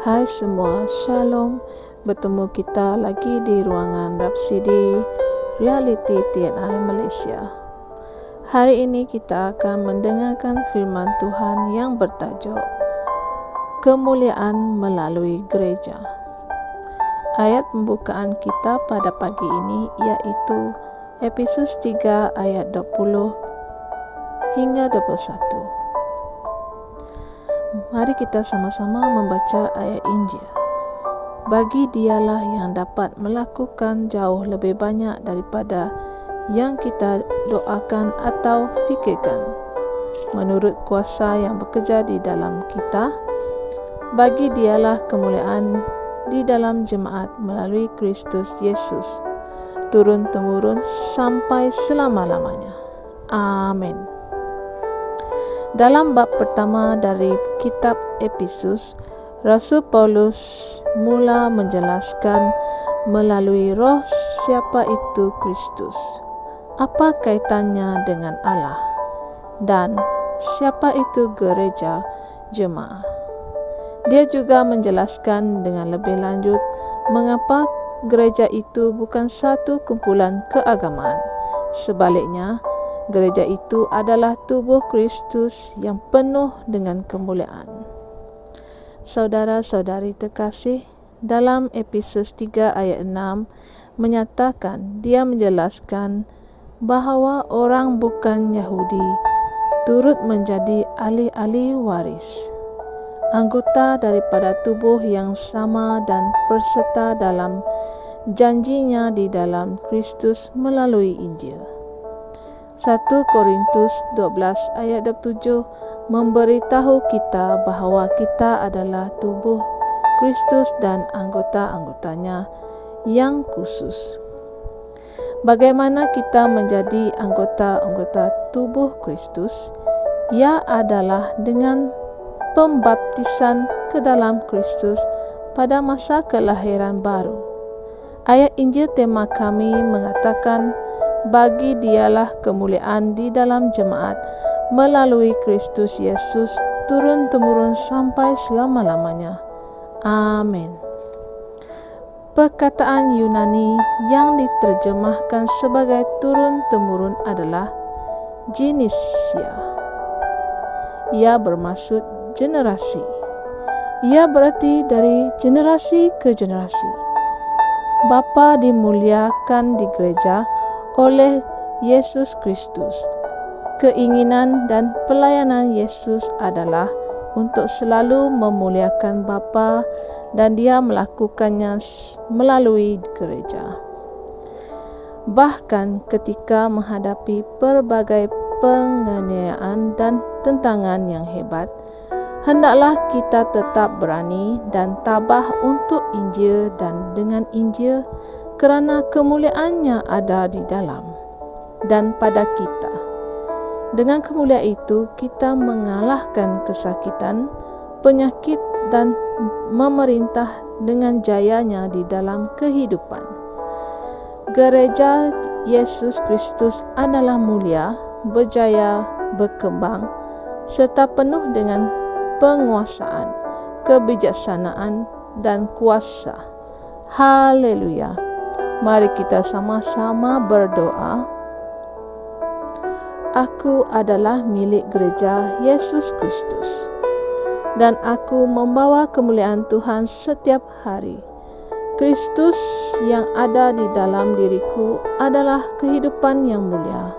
Hai semua, Shalom. Bertemu kita lagi di ruangan Rhapsody Reality TNI Malaysia. Hari ini kita akan mendengarkan firman Tuhan yang bertajuk Kemuliaan melalui Gereja. Ayat pembukaan kita pada pagi ini iaitu Efesus 3 ayat 20 hingga 21. Mari kita sama-sama membaca ayat Injil. Bagi dialah yang dapat melakukan jauh lebih banyak daripada yang kita doakan atau fikirkan, menurut kuasa yang bekerja di dalam kita. Bagi dialah kemuliaan di dalam jemaat melalui Kristus Yesus, turun-temurun sampai selama-lamanya. Amin. Dalam bab pertama dari kitab Efesus, Rasul Paulus mula menjelaskan melalui roh siapa itu Kristus, apa kaitannya dengan Allah, dan siapa itu gereja jemaah. Dia juga menjelaskan dengan lebih lanjut mengapa gereja itu bukan satu kumpulan keagamaan. Sebaliknya, gereja itu adalah tubuh Kristus yang penuh dengan kemuliaan. Saudara-saudari terkasih, dalam Efesus 3 ayat 6 menyatakan, dia menjelaskan bahawa orang bukan Yahudi turut menjadi ahli-ahli waris, anggota daripada tubuh yang sama dan peserta dalam janjinya di dalam Kristus melalui Injil. 1 Korintus 12 ayat 27 memberitahu kita bahawa kita adalah tubuh Kristus dan anggota-anggotanya yang khusus. Bagaimana kita menjadi anggota-anggota tubuh Kristus? Ia adalah dengan pembaptisan ke dalam Kristus pada masa kelahiran baru. Ayat Injil tema kami mengatakan, bagi dialah kemuliaan di dalam jemaat melalui Kristus Yesus turun-temurun sampai selama-lamanya. Amin. Perkataan Yunani yang diterjemahkan sebagai turun-temurun adalah genisia. Ia bermaksud generasi. Ia berarti dari generasi ke generasi. Bapa dimuliakan di gereja oleh Yesus Kristus. Keinginan dan pelayanan Yesus adalah untuk selalu memuliakan Bapa, dan dia melakukannya melalui gereja. Bahkan ketika menghadapi pelbagai penganiayaan dan tentangan yang hebat, hendaklah kita tetap berani dan tabah untuk Injil dan dengan Injil, kerana kemuliaannya ada di dalam dan pada kita. Dengan kemuliaan itu, kita mengalahkan kesakitan, penyakit dan memerintah dengan jayanya di dalam kehidupan. Gereja Yesus Kristus adalah mulia, berjaya, berkembang, serta penuh dengan penguasaan, kebijaksanaan dan kuasa. Haleluya. Mari kita sama-sama berdoa. Aku adalah milik gereja Yesus Kristus, dan aku membawa kemuliaan Tuhan setiap hari. Kristus yang ada di dalam diriku adalah kehidupan yang mulia.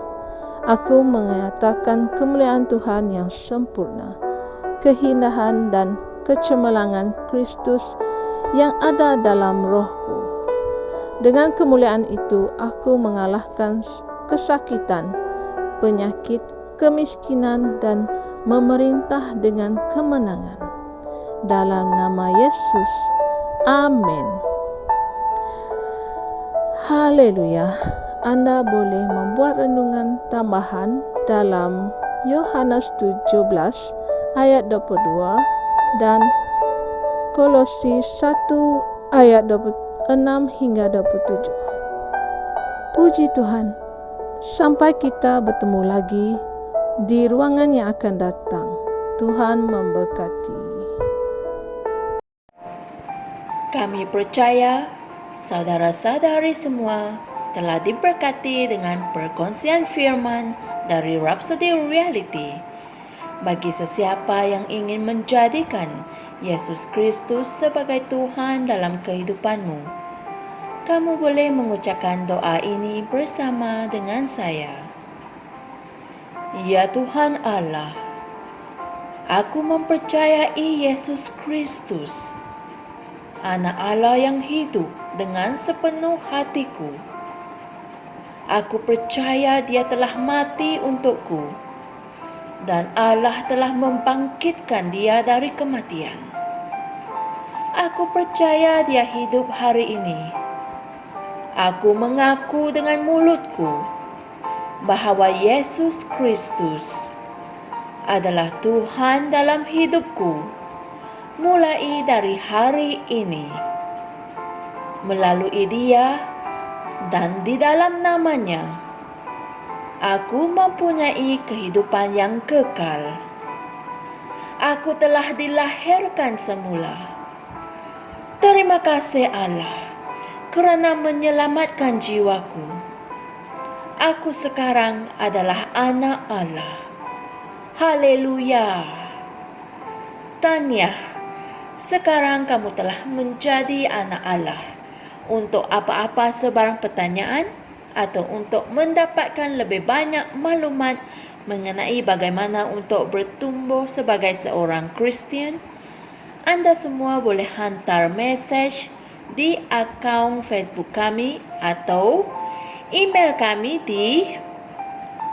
Aku menyatakan kemuliaan Tuhan yang sempurna, keindahan dan kecemerlangan Kristus yang ada dalam rohku. Dengan kemuliaan itu, aku mengalahkan kesakitan, penyakit, kemiskinan dan memerintah dengan kemenangan. Dalam nama Yesus, amin. Haleluya. Anda boleh membuat renungan tambahan dalam Yohanes 17 ayat 22 dan Kolose 1 ayat 26 hingga 27. Puji Tuhan. Sampai kita bertemu lagi di ruangan yang akan datang. Tuhan memberkati. Kami percaya saudara-saudari semua telah diberkati dengan perkongsian firman dari Rhapsody Reality. Bagi sesiapa yang ingin menjadikan Yesus Kristus sebagai Tuhan dalam kehidupanmu, kamu boleh mengucapkan doa ini bersama dengan saya. Ya Tuhan Allah, aku mempercayai Yesus Kristus, Anak Allah yang hidup dengan sepenuh hatiku. Aku percaya Dia telah mati untukku dan Allah telah membangkitkan Dia dari kematian. Aku percaya Dia hidup hari ini. Aku mengaku dengan mulutku bahwa Yesus Kristus adalah Tuhan dalam hidupku mulai dari hari ini. Melalui Dia dan di dalam nama-Nya, aku mempunyai kehidupan yang kekal. Aku telah dilahirkan semula. Terima kasih Allah kerana menyelamatkan jiwaku. Aku sekarang adalah anak Allah. Haleluya. Tahniah, sekarang kamu telah menjadi anak Allah. Untuk apa-apa sebarang pertanyaan atau untuk mendapatkan lebih banyak maklumat mengenai bagaimana untuk bertumbuh sebagai seorang Kristian, anda semua boleh hantar mesej di akaun Facebook kami atau email kami di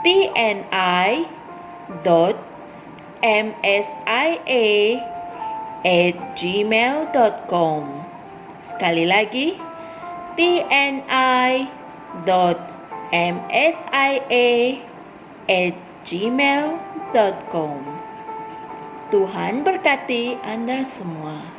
tni.msia@gmail.com. Sekali lagi, tni.msia@gmail.com. Tuhan berkati Anda semua.